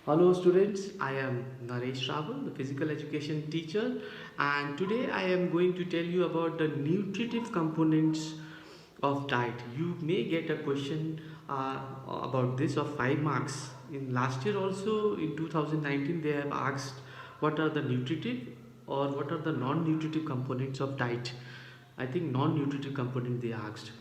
Hello students, I am Naresh Rawal, the physical education teacher, and today I am going to tell you about the nutritive components of diet. You may get a question about this of 5 marks. In last year also in 2019 they have asked what are the nutritive or what are the non-nutritive components of diet. I think non-nutritive component they asked.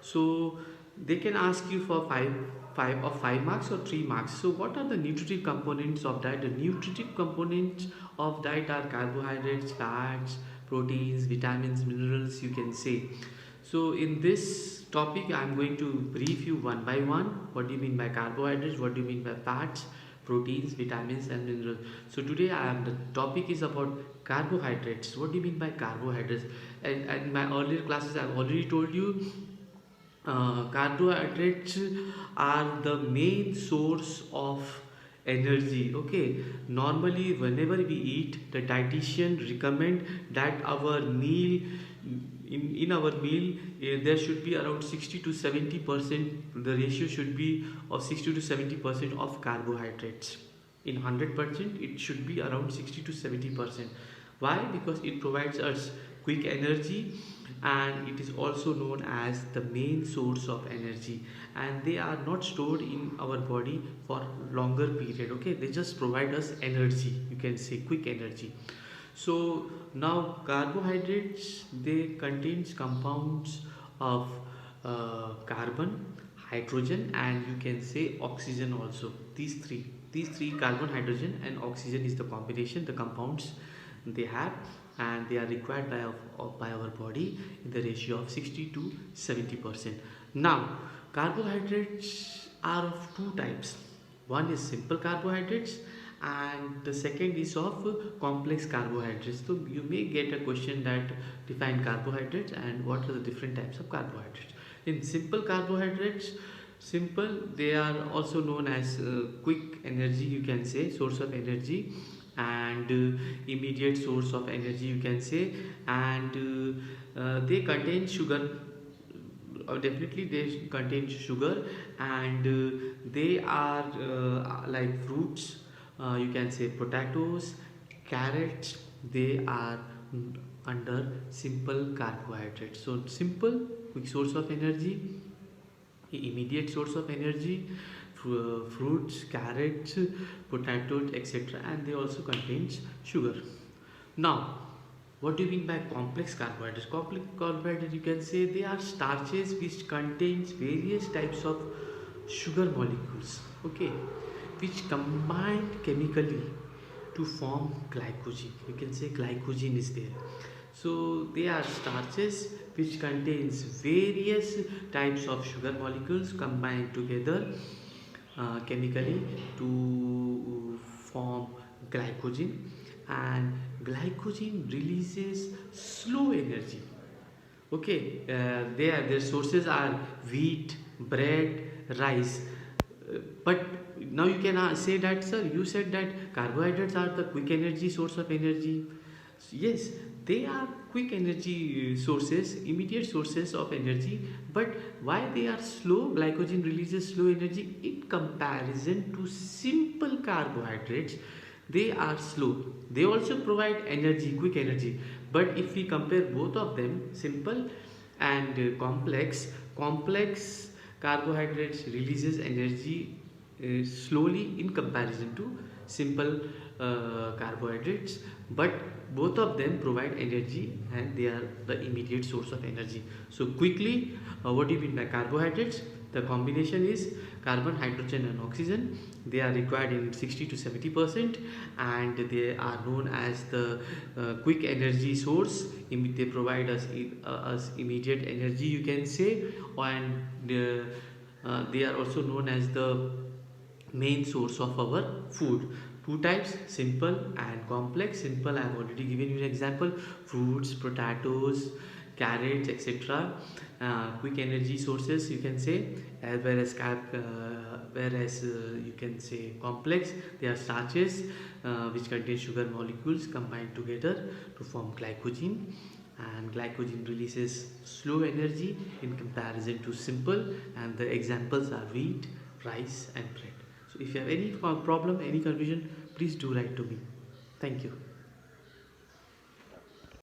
So they can ask you for five marks or 3 marks. So what are the nutritive components of diet? The nutritive components of diet are carbohydrates, fats, proteins, vitamins, minerals, you can say. So in this topic I'm going to brief you one by one. What do you mean by carbohydrates? What do you mean by fats, proteins, vitamins and minerals? So today the topic is about carbohydrates. What do you mean by carbohydrates? And in my earlier classes I've already told you carbohydrates are the main source of energy. Okay, normally whenever we eat, the dietitian recommend that our meal in our meal there should be around 60 to 70%. The ratio should be of 60 to 70% of carbohydrates. In 100% it should be around 60 to 70%. Why? Because it provides us quick energy, and it is also known as the main source of energy, and they are not stored in our body for longer period. Okay, they just provide us energy, you can say quick energy. So now carbohydrates, they contains compounds of carbon, hydrogen and you can say oxygen also. These three, carbon, hydrogen and oxygen is the combination, the compounds they have, and they are required by our body in the ratio of 60 to 70%. Now carbohydrates are of two types. One is simple carbohydrates and the second is of complex carbohydrates. So you may get a question that define carbohydrates and what are the different types of carbohydrates. In simple carbohydrates, simple, they are also known as quick energy, you can say source of energy, and immediate source of energy, you can say, and they contain sugar. Definitely they contain sugar, and they are like fruits, you can say potatoes, carrots. They are under simple carbohydrates. So simple, quick source of energy, immediate source of energy, fruits, carrots, potatoes, etc., and they also contains sugar. Now what do you mean by complex carbohydrates? Complex carbohydrates, you can say they are starches which contains various types of sugar molecules, okay, which combine chemically to form glycogen. You can say glycogen is there. So they are starches which contains various types of sugar molecules combined together chemically to form glycogen, and glycogen releases slow energy. Okay, their sources are wheat, bread, rice. But now you can say that, sir, you said that carbohydrates are the quick energy source of energy. Yes, they are quick energy sources, immediate sources of energy. But why they are slow? Glycogen releases slow energy in comparison to simple carbohydrates. They are slow. They also provide energy, quick energy. But if we compare both of them, simple and complex carbohydrates releases energy slowly in comparison to simple carbohydrates, but both of them provide energy and they are the immediate source of energy. So quickly, what do you mean by carbohydrates? The combination is carbon, hydrogen and oxygen. They are required in 60 to 70%, and they are known as the quick energy source. They provide us immediate energy, you can say, and they are also known as the main source of our food. Two types, simple and complex. Simple, I have already given you an example: fruits, potatoes, carrots, etc. Quick energy sources, you can say, whereas you can say complex, they are starches which contain sugar molecules combined together to form glycogen, and glycogen releases slow energy in comparison to simple, and the examples are wheat, rice and bread. So If you have any problem, any confusion, please do write to me. Thank you.